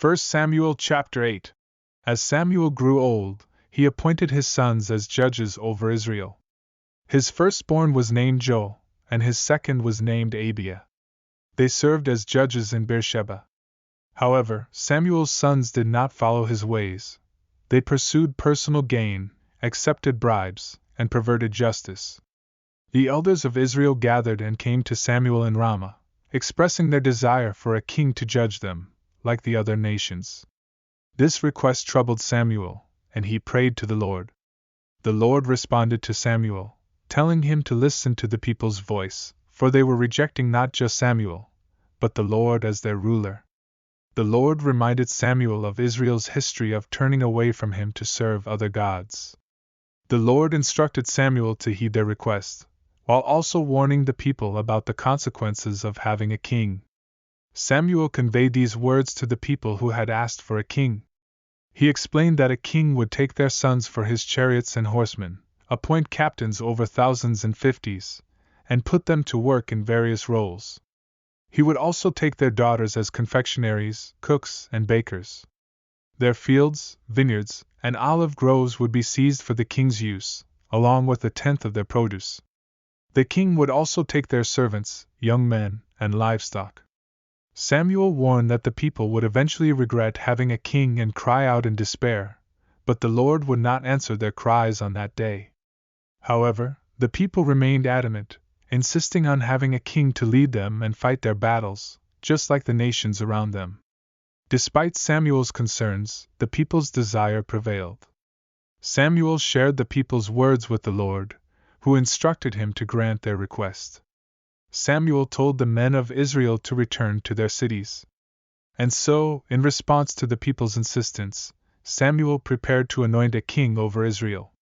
1 Samuel chapter 8. As Samuel grew old, he appointed his sons as judges over Israel. His firstborn was named Joel, and his second was named Abiah. They served as judges in Beersheba. However, Samuel's sons did not follow his ways. They pursued personal gain, accepted bribes, and perverted justice. The elders of Israel gathered and came to Samuel in Ramah, expressing their desire for a king to judge them, like the other nations. This request troubled Samuel, and he prayed to the Lord. The Lord responded to Samuel, telling him to listen to the people's voice, for they were rejecting not just Samuel, but the Lord as their ruler. The Lord reminded Samuel of Israel's history of turning away from him to serve other gods. The Lord instructed Samuel to heed their request, while also warning the people about the consequences of having a king. Samuel conveyed these words to the people who had asked for a king. He explained that a king would take their sons for his chariots and horsemen, appoint captains over thousands and fifties, and put them to work in various roles. He would also take their daughters as confectionaries, cooks, and bakers. Their fields, vineyards, and olive groves would be seized for the king's use, along with a tenth of their produce. The king would also take their servants, young men, and livestock. Samuel warned that the people would eventually regret having a king and cry out in despair, but the Lord would not answer their cries on that day. However, the people remained adamant, insisting on having a king to lead them and fight their battles, just like the nations around them. Despite Samuel's concerns, the people's desire prevailed. Samuel shared the people's words with the Lord, who instructed him to grant their request. Samuel told the men of Israel to return to their cities. And so, in response to the people's insistence, Samuel prepared to anoint a king over Israel.